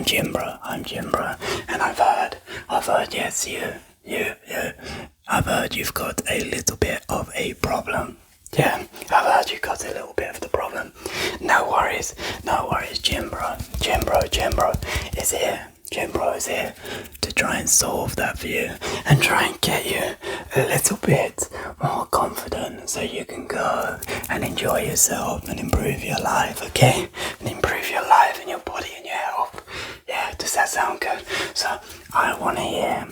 I'm Jim Bro, and I've heard, yes, you, I've heard you've got a little bit of a problem. Yeah, I've heard you got a little bit of the problem. No worries, Jim Bro is here. Jim Bro is here to try and solve that for you and try and get you a little bit more confident so you can go and enjoy yourself and improve your life, okay? And improve your life and your body and your health. Yeah, does that sound good? So I want to hear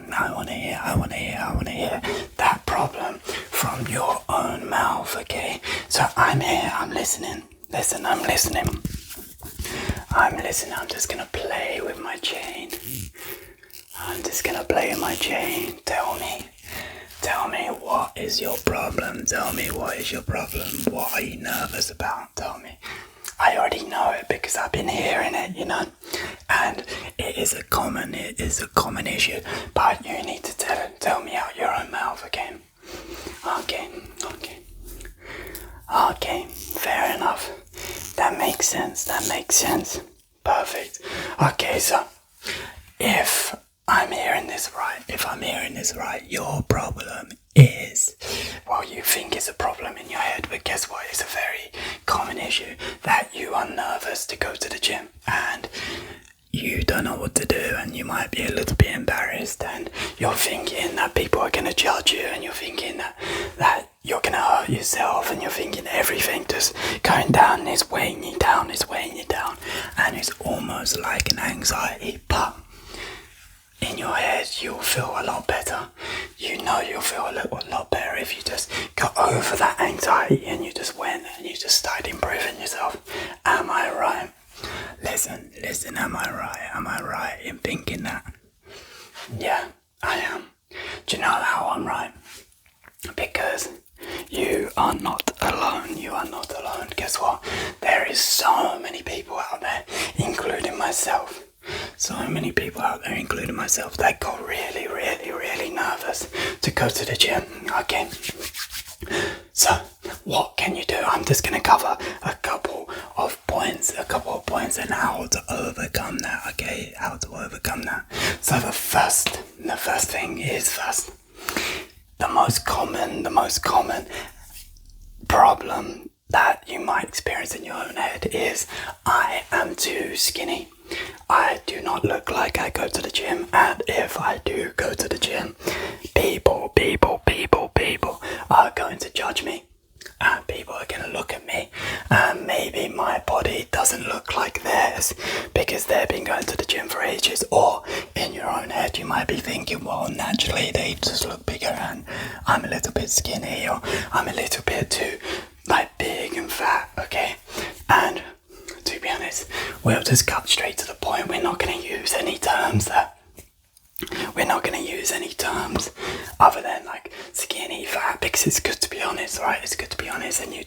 that problem from your own mouth, okay? So I'm here, I'm listening. Listen, I'm listening. I'm just gonna play with my chain. Tell me what is your problem? What are you nervous about? Tell me. I already know it because I've been hearing it, you know. And it is a common issue. But you need to tell me out your own mouth, okay? Okay, fair enough. That makes sense. Perfect. Okay, so if I'm hearing this right, your problem is, well, you think it's a problem in your head, but guess what? It's a very common issue that you are nervous to go to the gym and you don't know what to do, and you might be a little bit embarrassed, and you're thinking that people are going to judge you, and you're thinking that you're going to hurt yourself, and you're thinking everything just going down is weighing you down, and it's almost like an anxiety, but in your head you'll feel a lot better. You know you'll feel a lot better if you just got over that anxiety and you just went and you just started improving yourself. Am I right? Listen, am I right in thinking that? Yeah, I am. Do you know how I'm right? Because you are not alone. Guess what? There is so many people out there, including myself. That got really nervous to go to the gym. Okay. So, what can you do? I'm just going to cover a couple of points and how to overcome that, okay? So the first thing is the most common problem that you might experience in your own head is, I am too skinny. I do not look like I go to the gym, and if I do go to the gym, people are going to judge me, and people are going to look at me, and maybe my body doesn't look like theirs because they've been going to the gym for ages. Or in your own head you might be thinking, well, naturally they just look bigger and I'm a little bit skinny, or I'm a little bit too big and fat, okay? And to be honest, we'll just cut straight to the point. We're not going to use any terms other than like skinny, fat, because it's good to be honest, right? It's good to be honest, and you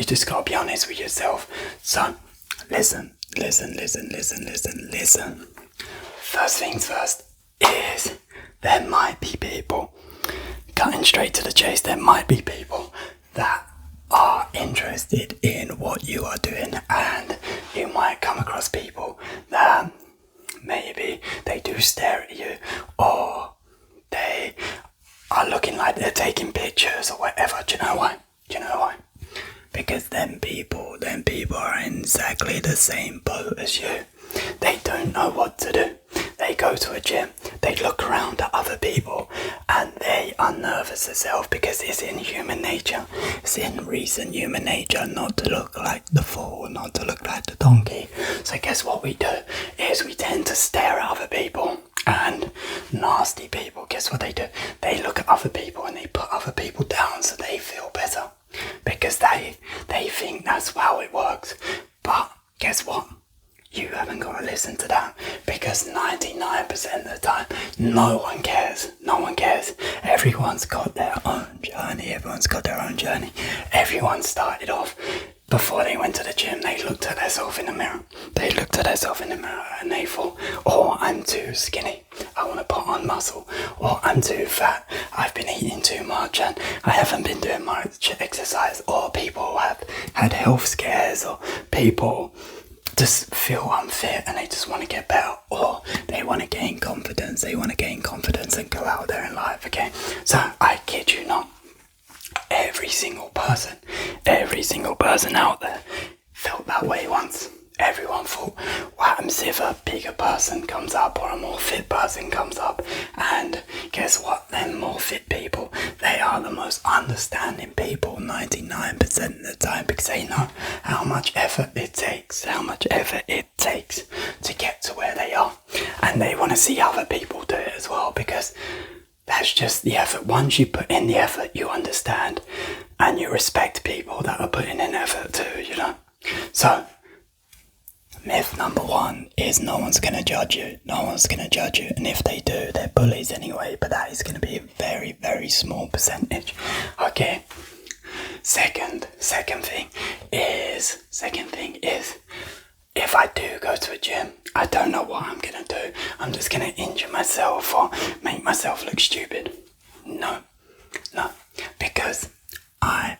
just gotta be honest with yourself. So listen. First things first is, there might be people, cutting straight to the chase, there might be people that are interested in what you are doing, and you might come across people that maybe they do stare at you, or they are looking like they're taking pictures or whatever. Do you know why? Because them people are in exactly the same boat as you. They don't know what to do. They go to a gym, they look around at other people, and they are nervous as hell, because it's in human nature. It's in recent human nature not to look like the fool, not to look like the donkey. So guess what we do is we tend to stare at other people, and nasty people, guess what they do? They look at other people and they put other people down so they feel better, because they think that's how it works. But guess what? You haven't got to listen to that, because 99% of the time, no one cares. Everyone's got their own journey. Everyone started off, before they went to the gym, they looked at themselves in the mirror. And they thought, oh, I'm too skinny, I want to put on muscle. Or I'm too fat, I've been eating too much and I haven't been doing much exercise. Or people have had health scares, or people just feel unfit and they just want to get better, or they want to gain confidence. They want to gain confidence and go out there in life, okay? So I kid you not, every single person out there felt that way once. Everyone thought, what happens if a bigger person comes up or a more fit person comes up? And guess what? Them more fit people, they are the most understanding people 99% of the time, because they know how much effort it takes to get to where they are. And they want to see other people do it as well, because that's just the effort. Once you put in the effort, you understand and you respect people that are putting in effort too, you know? So, myth number 1 is no one's going to judge you. No one's going to judge you. And if they do, they're bullies anyway. But that is going to be a very, very small percentage. Okay. Second thing is, if I do go to a gym, I don't know what I'm going to do. I'm just going to injure myself or make myself look stupid. No. Because I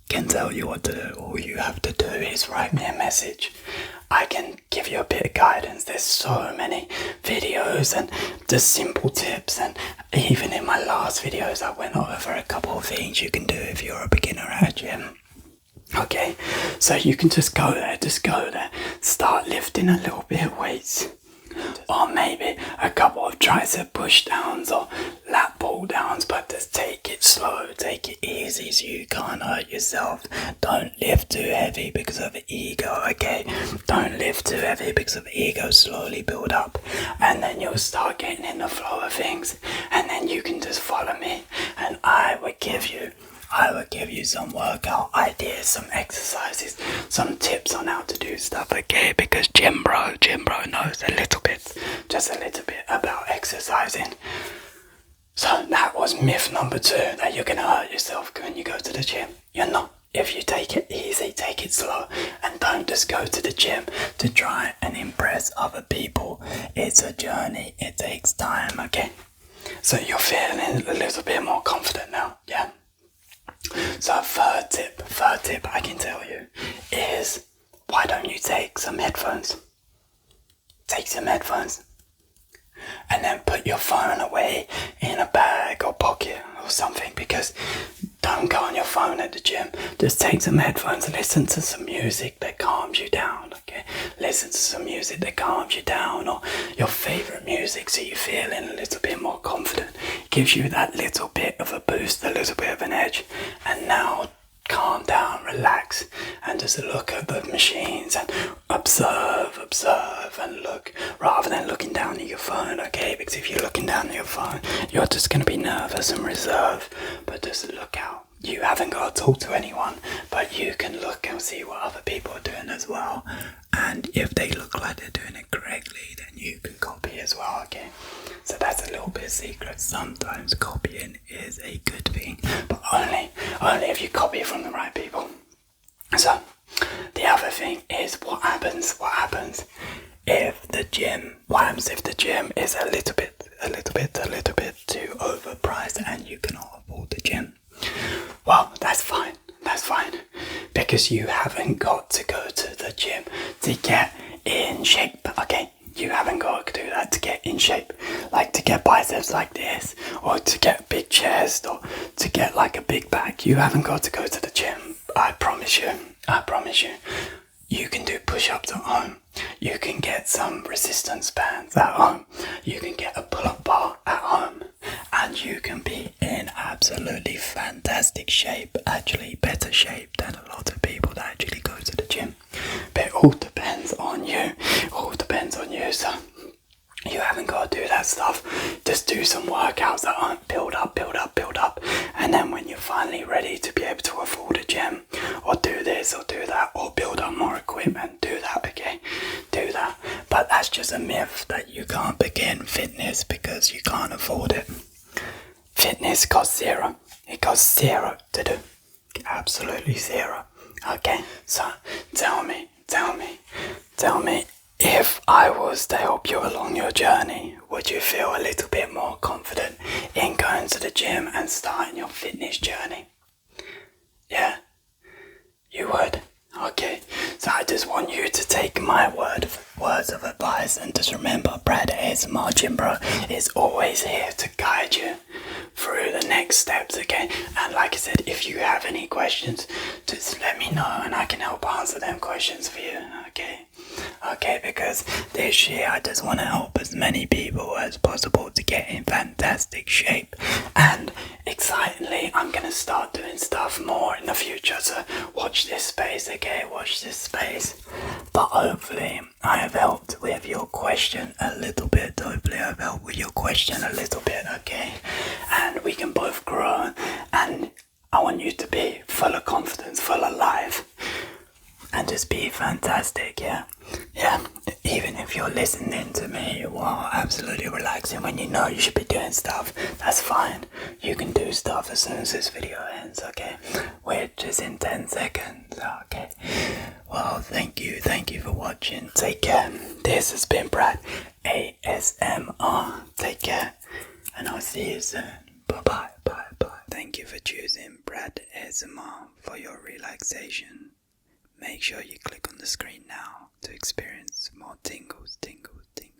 can tell you what to do. All you have to do is write me a message. I can give you a bit of guidance. There's so many videos and just simple tips, and even in my last videos I went over a couple of things you can do if you're a beginner at a gym. Okay, so you can just go there, start lifting a little bit of weights, or maybe a couple of tricep push downs or lat pull downs, but just take it slow, take it easy so you can't hurt yourself. Don't lift too heavy because of ego, okay? Don't lift too heavy because of ego. Slowly build up, and then you'll start getting in the flow of things, and then you can just follow me, and I will give you some workout ideas, some exercises, some tips on how to do stuff, okay? Because gym bro knows just a little bit about exercising. So that was myth number 2, that you're gonna hurt yourself when you go to the gym. You're not. If you take it easy, take it slow, and don't just go to the gym to try and impress other people. It's a journey, it takes time, okay? So you're feeling a little bit more confident now, yeah? So third tip I can tell you is, why don't you take some headphones? Take some headphones and then put your phone away in a bag or pocket or something, because don't go on your phone at the gym. Just take some headphones, listen to some music that calms you down, okay? Listen to some music that calms you down, or your favourite music, so you're feeling a little bit more confident. Gives you that little bit of a boost, a little bit of an edge. And now calm down, relax, and just look at the machines and observe and look, rather than looking down at your phone, okay? Because if you're looking down at your phone, you're just going to be nervous and reserved. But just look out. You haven't got to talk to anyone, but you can look and see what other people are doing as well. And if they look like they're doing it correctly, then you can copy as well, okay? So that's a little bit secret. Sometimes copying is a good thing, but only if you copy from the right people. So the other thing is, what happens if the gym is a little bit too overpriced and you cannot afford the gym? Well, that's fine, because you haven't got to go to the gym to get in shape, okay? You haven't got to do that to get in shape, like to get biceps like this, or to get big chest, or to get like a big back. You haven't got to go to the gym. I promise you. You can do push-ups at home. You can get some resistance bands at home. You can get a pull-up bar at home. And you can be in absolutely fantastic shape, actually better shape than a lot of people that actually go to the gym. But it all depends on you. So you haven't got to do that stuff. Just do some workouts at home. Build up. And then when you're finally ready to be able to afford a gym, or do this or do that, or build up more equipment, do that, okay? Do that. But that's just a myth that you can't begin fitness because you can't afford it. Fitness costs zero. It costs zero to do. Absolutely zero. Okay, so tell me, if I was to help you along your journey, would you feel a little bit more confident in going to the gym and starting your fitness journey? Yeah, you would. Okay, so I just want you to take my words of advice and just remember Brad ASMR Gym Bro is always here to guide you through the next steps, okay? And like I said, if you have any questions, just let me know and I can help answer them questions for you, okay? Okay, because this year I just want to help as many people as possible to get in fantastic shape. And excitingly, I'm going to start doing stuff more in the future, so watch this space, okay? Watch this space. But hopefully I have helped with your question a little bit. Hopefully I've helped with your question a little bit, okay? And we can both grow, and I want you to be full of confidence, full of life, and just be fantastic, yeah? Yeah, even if you're listening to me while absolutely relaxing when you know you should be doing stuff, that's fine. You can do stuff as soon as this video ends, okay? Which is in 10 seconds, okay? Well, thank you for watching. Take care. This has been Brad ASMR. Take care, and I'll see you soon. Bye-bye, bye-bye. Thank you for choosing Brad ASMR for your relaxation. Make sure you click on the screen now to experience more tingles, tingles, tingles.